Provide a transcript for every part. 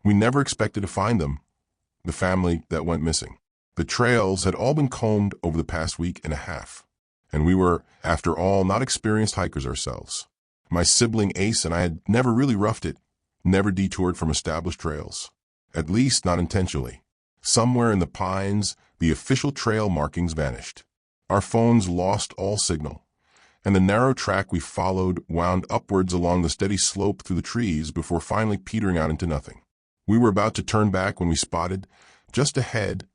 We never expected to find them, the family that went missing. The trails had all been combed over the past week and a half, and we were, after all, not experienced hikers ourselves. My sibling Ace and I had never really roughed it, never detoured from established trails. At least not intentionally. Somewhere in the pines, the official trail markings vanished. Our phones lost all signal, and the narrow track we followed wound upwards along the steady slope through the trees before finally petering out into nothing. We were about to turn back when we spotted, just ahead,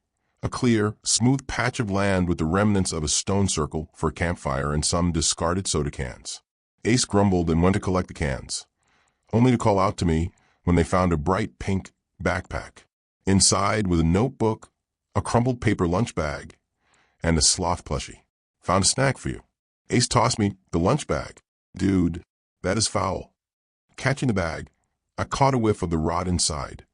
a clear, smooth patch of land with the remnants of a stone circle for a campfire and some discarded soda cans. Ace grumbled and went to collect the cans, only to call out to me when they found a bright pink backpack. Inside was a notebook, a crumpled paper lunch bag, and a sloth plushie. Found a snack for you. Ace tossed me the lunch bag. Dude, that is foul. Catching the bag, I caught a whiff of the rot inside.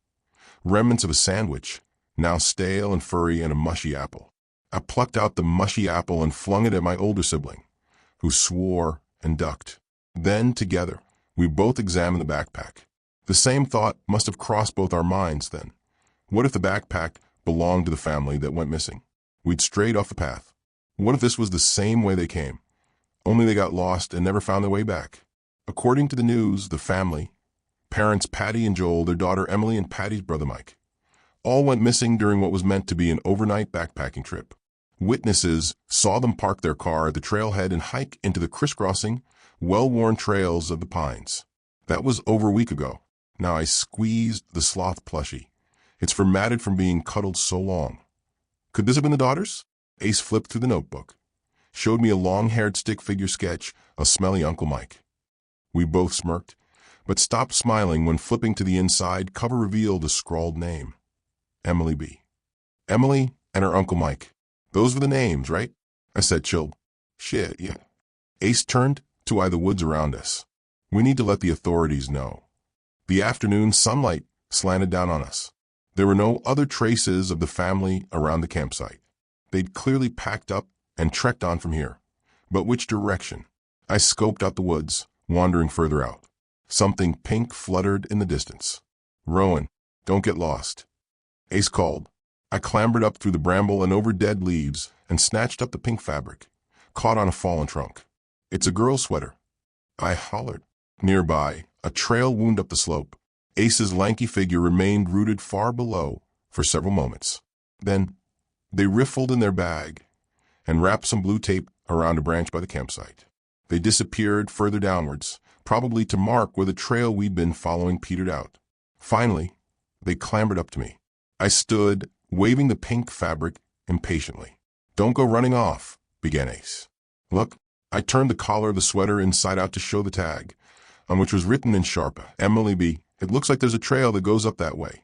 Remnants of a sandwich, now stale and furry, and a mushy apple. I plucked out the mushy apple and flung it at my older sibling, who swore and ducked. Then, together, we both examined the backpack. The same thought must have crossed both our minds then. What if the backpack belonged to the family that went missing? We'd strayed off the path. What if this was the same way they came, only they got lost and never found their way back? According to the news, the family, parents Patty and Joel, their daughter Emily, and Patty's brother Mike, all went missing during what was meant to be an overnight backpacking trip. Witnesses saw them park their car at the trailhead and hike into the crisscrossing, well-worn trails of the pines. That was over a week ago. Now I squeezed the sloth plushie. It's formatted from being cuddled so long. Could this have been the daughters? Ace flipped through the notebook, showed me a long-haired stick figure sketch of smelly Uncle Mike. We both smirked, but stopped smiling when flipping to the inside cover revealed a scrawled name. Emily B. Emily and her Uncle Mike. Those were the names, right? I said, chilled. Shit, yeah. Ace turned to eye the woods around us. We need to let the authorities know. The afternoon sunlight slanted down on us. There were no other traces of the family around the campsite. They'd clearly packed up and trekked on from here. But which direction? I scoped out the woods, wandering further out. Something pink fluttered in the distance. Rowan, don't get lost. Ace called. I clambered up through the bramble and over dead leaves and snatched up the pink fabric, caught on a fallen trunk. It's a girl's sweater. I hollered. Nearby, a trail wound up the slope. Ace's lanky figure remained rooted far below for several moments. Then, they riffled in their bag and wrapped some blue tape around a branch by the campsite. They disappeared further downwards, probably to mark where the trail we'd been following petered out. Finally, they clambered up to me. I stood, waving the pink fabric impatiently. Don't go running off, began Ace. Look, I turned the collar of the sweater inside out to show the tag, on which was written in sharp, Emily B. It looks like there's a trail that goes up that way,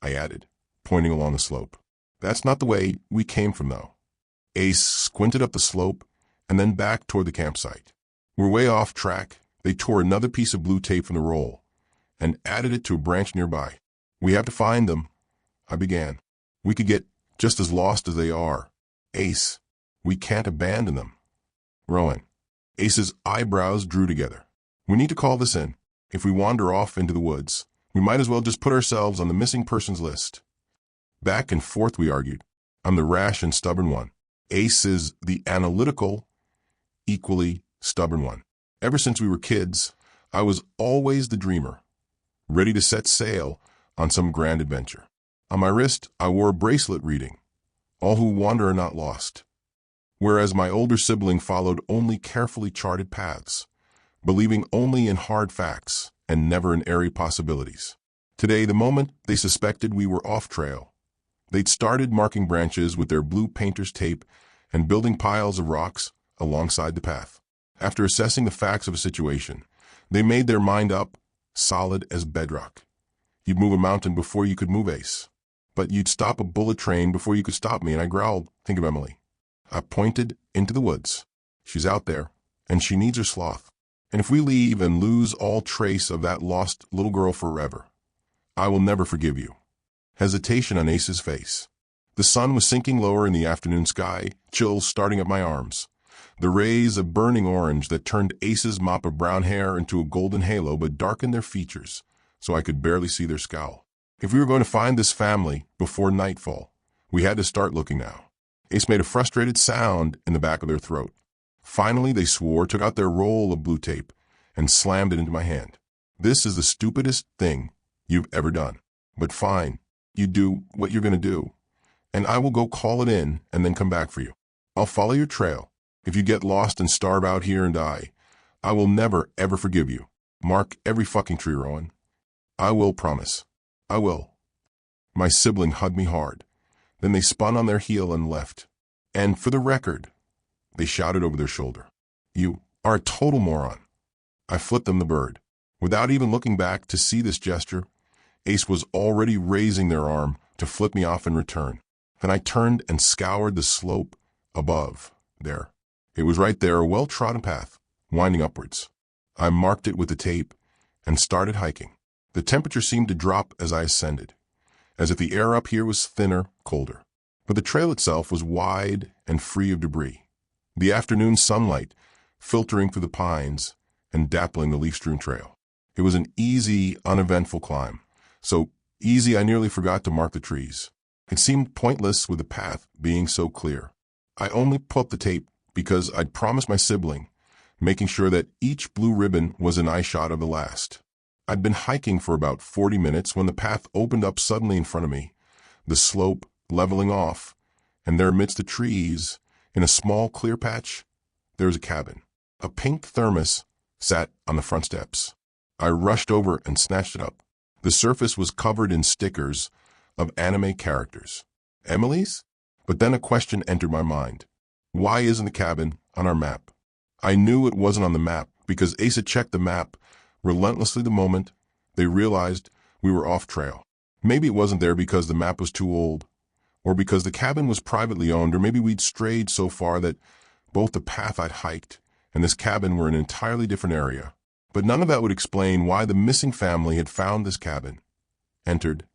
I added, pointing along the slope. That's not the way we came from, though. Ace squinted up the slope and then back toward the campsite. We're way off track. They tore another piece of blue tape from the roll and added it to a branch nearby. We have to find them, I began. We could get just as lost as they are. Ace, we can't abandon them. Rowan. Ace's eyebrows drew together. We need to call this in. If we wander off into the woods, we might as well just put ourselves on the missing persons list. Back and forth we argued. I'm the rash and stubborn one. Ace is the analytical, equally stubborn one. Ever since we were kids, I was always the dreamer, ready to set sail on some grand adventure. On my wrist, I wore a bracelet reading, "All who wander are not lost," whereas my older sibling followed only carefully charted paths, believing only in hard facts and never in airy possibilities. Today, the moment they suspected we were off trail, they'd started marking branches with their blue painter's tape and building piles of rocks alongside the path. After assessing the facts of a situation, they made their mind up, solid as bedrock. You'd move a mountain before you could move Ace. But you'd stop a bullet train before you could stop me, and I growled, think of Emily. I pointed into the woods. She's out there, and she needs her sloth. And if we leave and lose all trace of that lost little girl forever, I will never forgive you. Hesitation on Ace's face. The sun was sinking lower in the afternoon sky, chills starting at my arms. The rays of burning orange that turned Ace's mop of brown hair into a golden halo but darkened their features, so I could barely see their scowl. If we were going to find this family before nightfall, we had to start looking now. Ace made a frustrated sound in the back of their throat. Finally, they swore, took out their roll of blue tape, and slammed it into my hand. This is the stupidest thing you've ever done. But fine, you do what you're going to do, and I will go call it in and then come back for you. I'll follow your trail. If you get lost and starve out here and die, I will never, ever forgive you. Mark every fucking tree, Rowan. I will promise. I will. My sibling hugged me hard. Then they spun on their heel and left. And for the record, they shouted over their shoulder, "You are a total moron." I flipped them the bird. Without even looking back to see this gesture, Ace was already raising their arm to flip me off in return. Then I turned and scoured the slope above there. It was right there, a well-trodden path, winding upwards. I marked it with the tape and started hiking. The temperature seemed to drop as I ascended, as if the air up here was thinner, colder. But the trail itself was wide and free of debris. The afternoon sunlight filtering through the pines and dappling the leaf-strewn trail. It was an easy, uneventful climb. So easy I nearly forgot to mark the trees. It seemed pointless with the path being so clear. I only pulled the tape because I'd promised my sibling, making sure that each blue ribbon was an eye shot of the last. I'd been hiking for about 40 minutes when the path opened up suddenly in front of me, the slope leveling off, and there amidst the trees, in a small clear patch, there was a cabin. A pink thermos sat on the front steps. I rushed over and snatched it up. The surface was covered in stickers of anime characters. Emily's? But then a question entered my mind. Why isn't the cabin on our map? I knew it wasn't on the map because Asa checked the map relentlessly the moment they realized we were off trail. Maybe it wasn't there because the map was too old, or because the cabin was privately owned, or maybe we'd strayed so far that both the path I'd hiked and this cabin were in an entirely different area. But none of that would explain why the missing family had found this cabin, entered,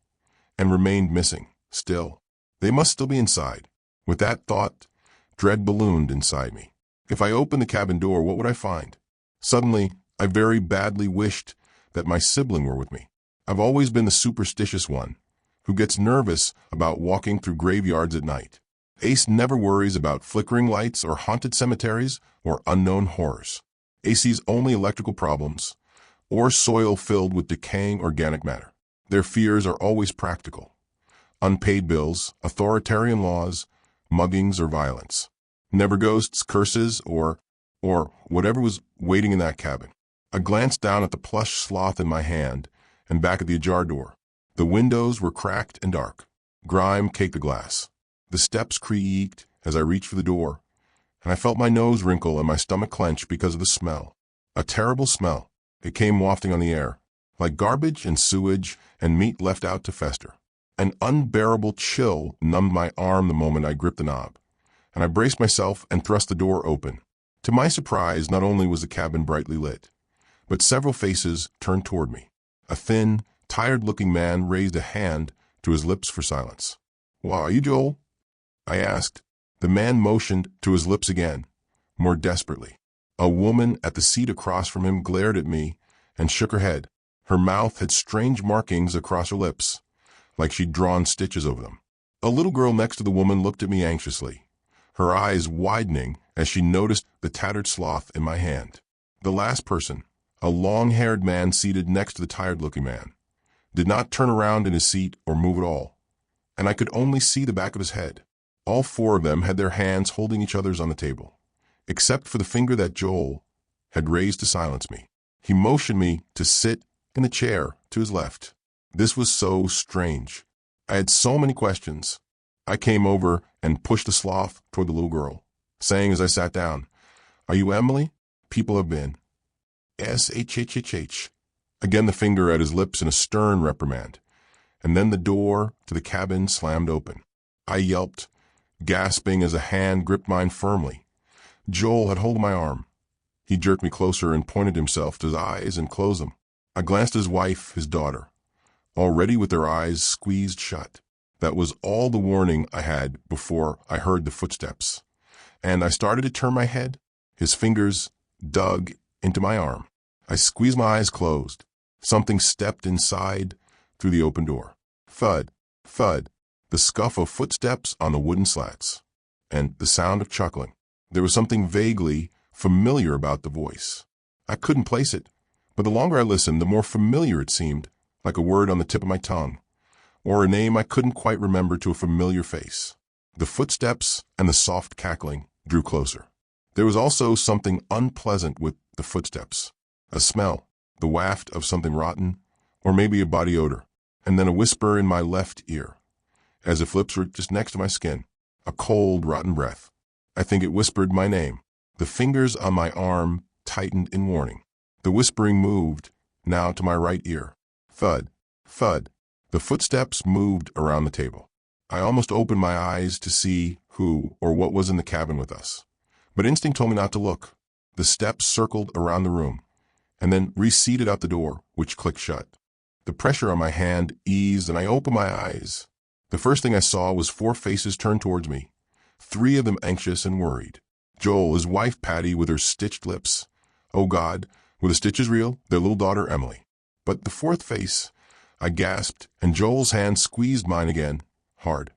and remained missing, still. They must still be inside. With that thought, dread ballooned inside me. If I opened the cabin door, what would I find? Suddenly, I very badly wished that my sibling were with me. I've always been the superstitious one, who gets nervous about walking through graveyards at night. Ace never worries about flickering lights or haunted cemeteries or unknown horrors. Ace sees only electrical problems or soil filled with decaying organic matter. Their fears are always practical. Unpaid bills, authoritarian laws, muggings or violence. Never ghosts, curses, or whatever was waiting in that cabin. I glanced down at the plush sloth in my hand and back at the ajar door. The windows were cracked and dark. Grime caked the glass. The steps creaked as I reached for the door, and I felt my nose wrinkle and my stomach clench because of the smell. A terrible smell. It came wafting on the air, like garbage and sewage and meat left out to fester. An unbearable chill numbed my arm the moment I gripped the knob, and I braced myself and thrust the door open. To my surprise, not only was the cabin brightly lit, but several faces turned toward me. A thin, tired-looking man raised a hand to his lips for silence. "Why, are you Joel?" I asked. The man motioned to his lips again, more desperately. A woman at the seat across from him glared at me and shook her head. Her mouth had strange markings across her lips, like she'd drawn stitches over them. A little girl next to the woman looked at me anxiously, her eyes widening as she noticed the tattered sloth in my hand. The last person, a long-haired man seated next to the tired-looking man, did not turn around in his seat or move at all, and I could only see the back of his head. All four of them had their hands holding each other's on the table, except for the finger that Joel had raised to silence me. He motioned me to sit in the chair to his left. This was so strange. I had so many questions. I came over and pushed the sloth toward the little girl, saying as I sat down, "Are you Emily? People have been." S-H-H-H-H. Again the finger at his lips in a stern reprimand, and then the door to the cabin slammed open. I yelped, gasping as a hand gripped mine firmly. Joel had hold of my arm. He jerked me closer and pointed himself to his eyes and closed them. I glanced at his wife, his daughter, already with their eyes squeezed shut. That was all the warning I had before I heard the footsteps, and I started to turn my head. His fingers dug into my arm. I squeezed my eyes closed. Something stepped inside through the open door. Thud, thud, the scuff of footsteps on the wooden slats, and the sound of chuckling. There was something vaguely familiar about the voice. I couldn't place it, but the longer I listened, the more familiar it seemed, like a word on the tip of my tongue, or a name I couldn't quite remember to a familiar face. The footsteps and the soft cackling drew closer. There was also something unpleasant with the footsteps. A smell, the waft of something rotten, or maybe a body odor, and then a whisper in my left ear, as if lips were just next to my skin. A cold, rotten breath. I think it whispered my name. The fingers on my arm tightened in warning. The whispering moved, now to my right ear. Thud, thud. The footsteps moved around the table. I almost opened my eyes to see who or what was in the cabin with us, but instinct told me not to look. The steps circled around the room, and then receded out the door, which clicked shut. The pressure on my hand eased, and I opened my eyes. The first thing I saw was 4 faces turned towards me, 3 of them anxious and worried. Joel, his wife Patty with her stitched lips. Oh God, were the stitches real? Their little daughter Emily. But the 4th face, I gasped, and Joel's hand squeezed mine again, hard,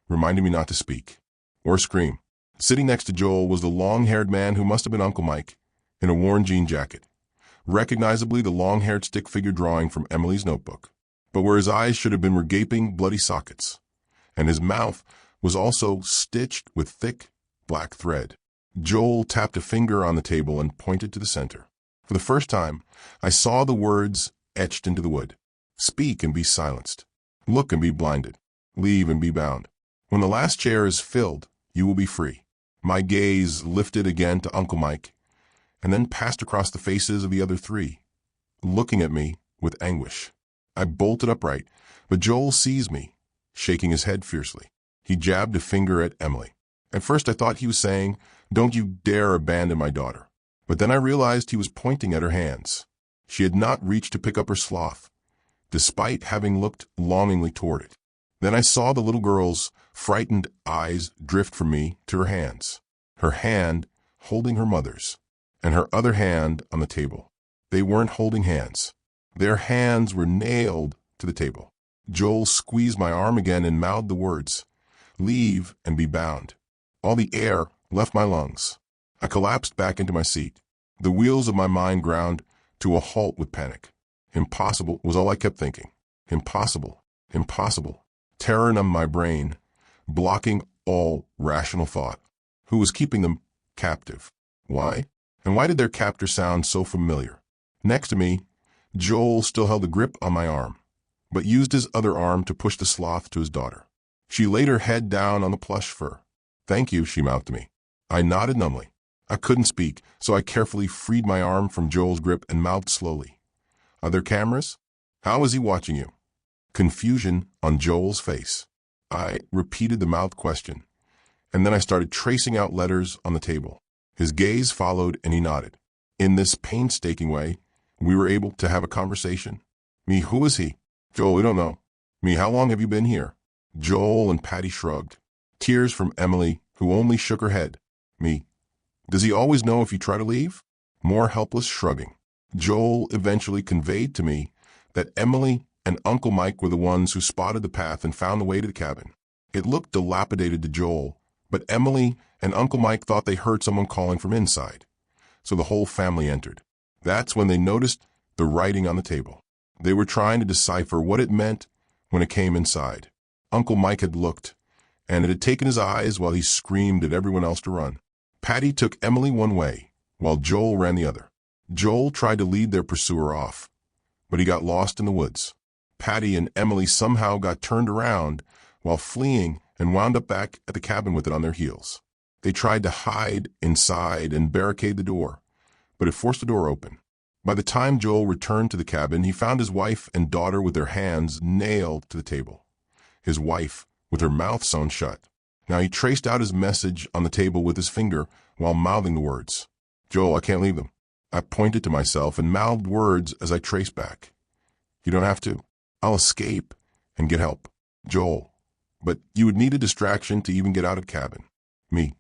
reminding me not to speak or scream. Sitting next to Joel was the long-haired man who must have been Uncle Mike, in a worn jean jacket, recognizably the long-haired stick figure drawing from Emily's notebook. But where his eyes should have been were gaping, bloody sockets, and his mouth was also stitched with thick, black thread. Joel tapped a finger on the table and pointed to the center. For the first time, I saw the words etched into the wood. Speak and be silenced. Look and be blinded. Leave and be bound. When the last chair is filled, you will be free. My gaze lifted again to Uncle Mike, and then passed across the faces of the other 3, looking at me with anguish. I bolted upright, but Joel seized me, shaking his head fiercely. He jabbed a finger at Emily. At first I thought he was saying, "Don't you dare abandon my daughter." But then I realized he was pointing at her hands. She had not reached to pick up her sloth, despite having looked longingly toward it. Then I saw the little girl's frightened eyes drift from me to her hands, her hand holding her mother's, and her other hand on the table. They weren't holding hands. Their hands were nailed to the table. Joel squeezed my arm again and mouthed the words, "Leave and be bound." All the air left my lungs. I collapsed back into my seat. The wheels of my mind ground to a halt with panic. Impossible was all I kept thinking. Impossible, impossible. Terror numbed my brain, blocking all rational thought. Who was keeping them captive? Why? And why did their captor sound so familiar? Next to me, Joel still held a grip on my arm, but used his other arm to push the sloth to his daughter. She laid her head down on the plush fur. "Thank you," she mouthed to me. I nodded numbly. I couldn't speak, so I carefully freed my arm from Joel's grip and mouthed slowly, "Are there cameras? How is he watching you?" Confusion on Joel's face. I repeated the mouthed question, and then I started tracing out letters on the table. His gaze followed, and he nodded. In this painstaking way, we were able to have a conversation. Me, who is he? Joel, we don't know. Me, how long have you been here? Joel and Patty shrugged. Tears from Emily, who only shook her head. Me, does he always know if you try to leave? More helpless shrugging. Joel eventually conveyed to me that Emily and Uncle Mike were the ones who spotted the path and found the way to the cabin. It looked dilapidated to Joel, but Emily and Uncle Mike thought they heard someone calling from inside, so the whole family entered. That's when they noticed the writing on the table. They were trying to decipher what it meant when it came inside. Uncle Mike had looked, and it had taken his eyes while he screamed at everyone else to run. Patty took Emily one way, while Joel ran the other. Joel tried to lead their pursuer off, but he got lost in the woods. Patty and Emily somehow got turned around while fleeing and wound up back at the cabin with it on their heels. They tried to hide inside and barricade the door, but it forced the door open. By the time Joel returned to the cabin, he found his wife and daughter with their hands nailed to the table, his wife with her mouth sewn shut. Now he traced out his message on the table with his finger while mouthing the words. "Joel, I can't leave them." I pointed to myself and mouthed words as I traced back. "You don't have to. I'll escape and get help." Joel, "But you would need a distraction to even get out of the cabin." Me,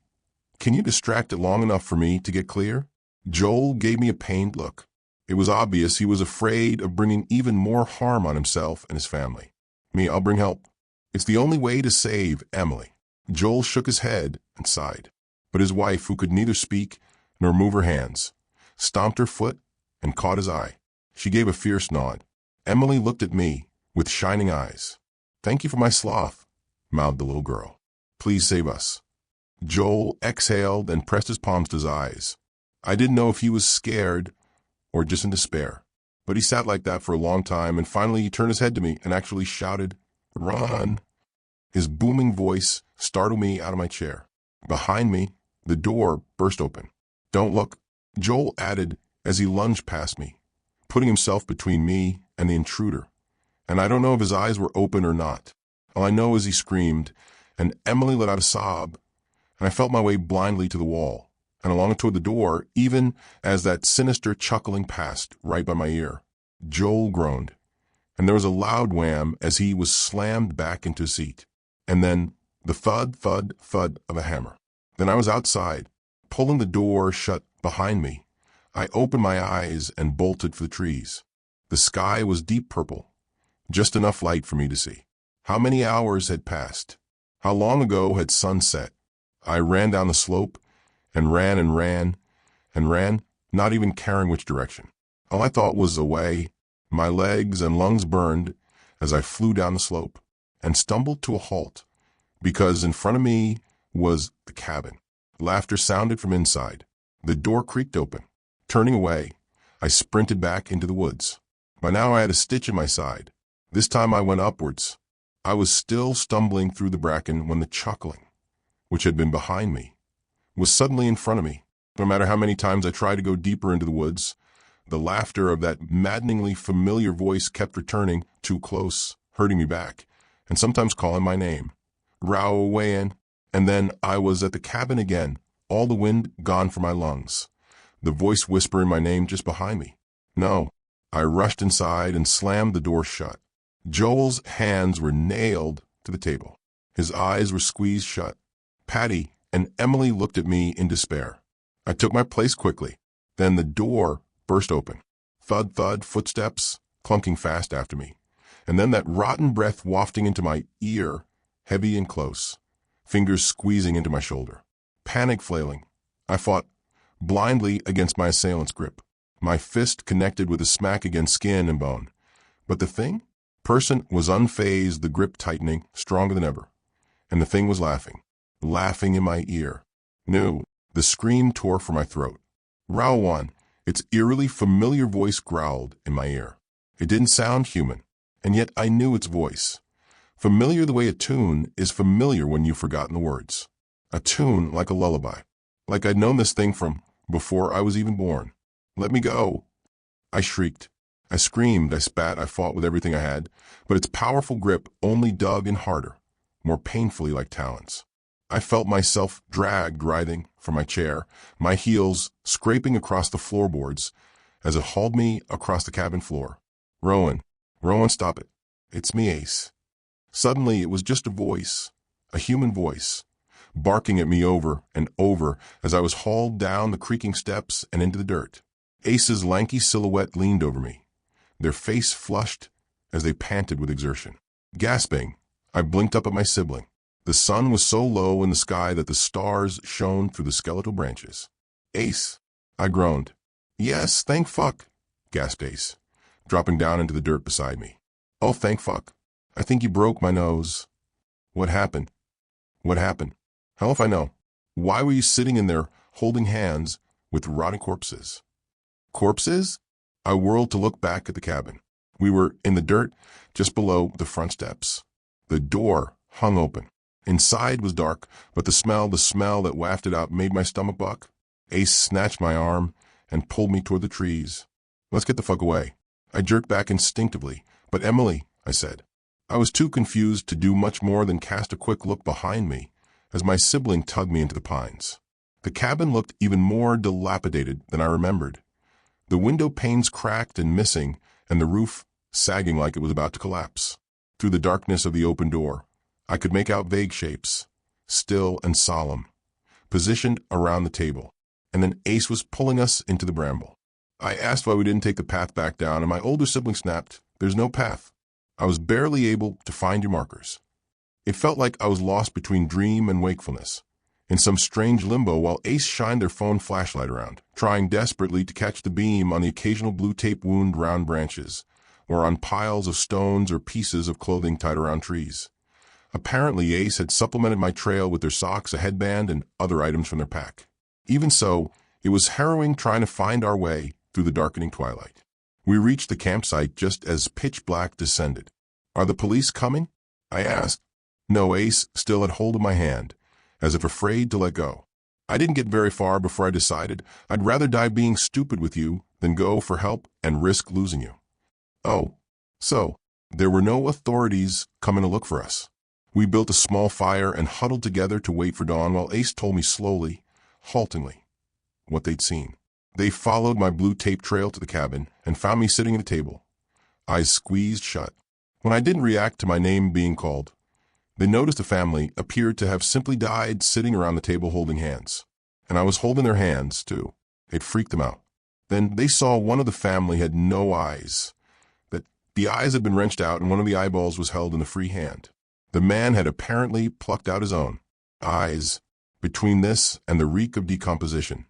"Can you distract it long enough for me to get clear?" Joel gave me a pained look. It was obvious he was afraid of bringing even more harm on himself and his family. Me, I'll bring help. It's the only way to save Emily. Joel shook his head and sighed. But his wife, who could neither speak nor move her hands, stomped her foot and caught his eye. She gave a fierce nod. Emily looked at me with shining eyes. "Thank you for my sloth," mouthed the little girl. "Please save us." Joel exhaled and pressed his palms to his eyes. I didn't know if he was scared or just in despair. But he sat like that for a long time, and finally he turned his head to me and actually shouted, "Run!" His booming voice startled me out of my chair. Behind me, the door burst open. "Don't look," Joel added as he lunged past me, putting himself between me and the intruder. And I don't know if his eyes were open or not. All I know is he screamed, and Emily let out a sob, and I felt my way blindly to the wall and along toward the door, even as that sinister chuckling passed right by my ear. Joel groaned, and there was a loud wham as he was slammed back into his seat, and then the thud, thud, thud of a hammer. Then I was outside, pulling the door shut behind me. I opened my eyes and bolted for the trees. The sky was deep purple, just enough light for me to see. How many hours had passed? How long ago had sunset? I ran down the slope, and ran and ran and ran, not even caring which direction. All I thought was away. My legs and lungs burned as I flew down the slope and stumbled to a halt because in front of me was the cabin. Laughter sounded from inside. The door creaked open. Turning away, I sprinted back into the woods. By now I had a stitch in my side. This time I went upwards. I was still stumbling through the bracken when the chuckling, which had been behind me, was suddenly in front of me. No matter how many times I tried to go deeper into the woods, the laughter of that maddeningly familiar voice kept returning too close, hurting me back, and sometimes calling my name. Rowan. And then I was at the cabin again, all the wind gone from my lungs, the voice whispering my name just behind me. No. I rushed inside and slammed the door shut. Joel's hands were nailed to the table. His eyes were squeezed shut. Patty and Emily looked at me in despair. I took my place quickly. Then the door burst open. Thud, thud, footsteps clunking fast after me. And then that rotten breath wafting into my ear, heavy and close, fingers squeezing into my shoulder. Panic flailing, I fought blindly against my assailant's grip. My fist connected with a smack against skin and bone. But the person was unfazed, the grip tightening, stronger than ever. And the thing was laughing in my ear. No, the scream tore from my throat. Rowan, its eerily familiar voice growled in my ear. It didn't sound human, and yet I knew its voice. Familiar the way a tune is familiar when you've forgotten the words. A tune like a lullaby. Like I'd known this thing from before I was even born. "Let me go!" I shrieked. I screamed, I spat, I fought with everything I had, but its powerful grip only dug in harder, more painfully like talons. I felt myself dragged, writhing from my chair, my heels scraping across the floorboards as it hauled me across the cabin floor. Rowan, stop it. It's me, Ace. Suddenly it was just a voice, a human voice, barking at me over and over as I was hauled down the creaking steps and into the dirt. Ace's lanky silhouette leaned over me, their face flushed as they panted with exertion. Gasping, I blinked up at my sibling. The sun was so low in the sky that the stars shone through the skeletal branches. "Ace," I groaned. "Yes, thank fuck," gasped Ace, dropping down into the dirt beside me. "Oh, thank fuck. I think you broke my nose." "What happened?" "What happened? Hell if I know. Why were you sitting in there holding hands with rotting corpses?" "Corpses?" I whirled to look back at the cabin. We were in the dirt just below the front steps. The door hung open. Inside was dark, but the smell that wafted out made my stomach buck. Ace snatched my arm and pulled me toward the trees. "Let's get the fuck away." I jerked back instinctively. "But Emily," I said. I was too confused to do much more than cast a quick look behind me as my sibling tugged me into the pines. The cabin looked even more dilapidated than I remembered. The window panes cracked and missing, and the roof sagging like it was about to collapse. Through the darkness of the open door, I could make out vague shapes, still and solemn, positioned around the table. And then Ace was pulling us into the bramble. I asked why we didn't take the path back down, and my older sibling snapped, "There's no path." I was barely able to find your markers. It felt like I was lost between dream and wakefulness, in some strange limbo while Ace shined their phone flashlight around, trying desperately to catch the beam on the occasional blue tape wound round branches, or on piles of stones or pieces of clothing tied around trees. Apparently, Ace had supplemented my trail with their socks, a headband, and other items from their pack. Even so, it was harrowing trying to find our way through the darkening twilight. We reached the campsite just as pitch black descended. "Are the police coming?" I asked. No, Ace still had hold of my hand, as if afraid to let go. I didn't get very far before I decided I'd rather die being stupid with you than go for help and risk losing you. Oh, so there were no authorities coming to look for us. We built a small fire and huddled together to wait for dawn while Ace told me slowly, haltingly, what they'd seen. They followed my blue tape trail to the cabin and found me sitting at a table, eyes squeezed shut. When I didn't react to my name being called, they noticed the family appeared to have simply died sitting around the table holding hands. And I was holding their hands, too. It freaked them out. Then they saw one of the family had no eyes, that the eyes had been wrenched out and one of the eyeballs was held in the free hand. The man had apparently plucked out his own eyes. Between this and the reek of decomposition,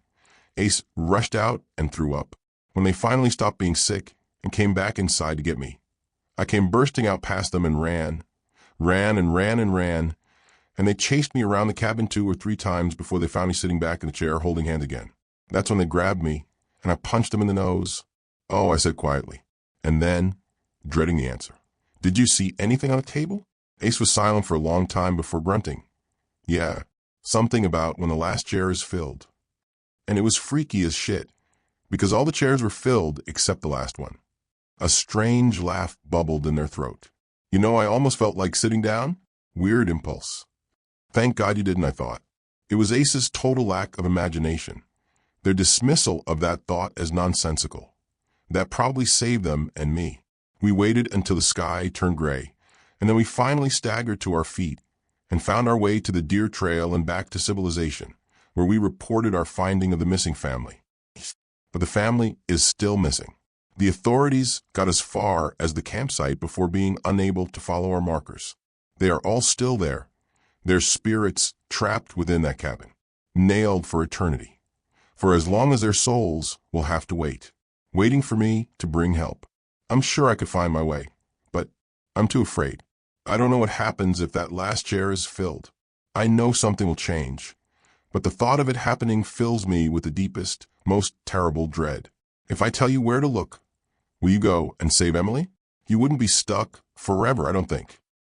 Ace rushed out and threw up. When they finally stopped being sick and came back inside to get me, I came bursting out past them and ran, and they chased me around the cabin 2 or 3 times before they found me sitting back in the chair holding hands again. That's when they grabbed me, and I punched them in the nose. "Oh," I said quietly, and then, dreading the answer, "Did you see anything on the table?" Ace was silent for a long time before grunting. "Yeah, something about when the last chair is filled." And it was freaky as shit, because all the chairs were filled except the last one. A strange laugh bubbled in their throat. "You know, I almost felt like sitting down." Weird impulse. Thank God you didn't, I thought. It was Ace's total lack of imagination, their dismissal of that thought as nonsensical, that probably saved them and me. We waited until the sky turned gray, and then we finally staggered to our feet and found our way to the deer trail and back to civilization, where we reported our finding of the missing family. But the family is still missing. The authorities got as far as the campsite before being unable to follow our markers. They are all still there, their spirits trapped within that cabin, nailed for eternity, for as long as their souls will have to wait, waiting for me to bring help. I'm sure I could find my way, but I'm too afraid. I don't know what happens if that last chair is filled. I know something will change, but the thought of it happening fills me with the deepest, most terrible dread. If I tell you where to look, will you go and save Emily? You wouldn't be stuck forever, I don't think.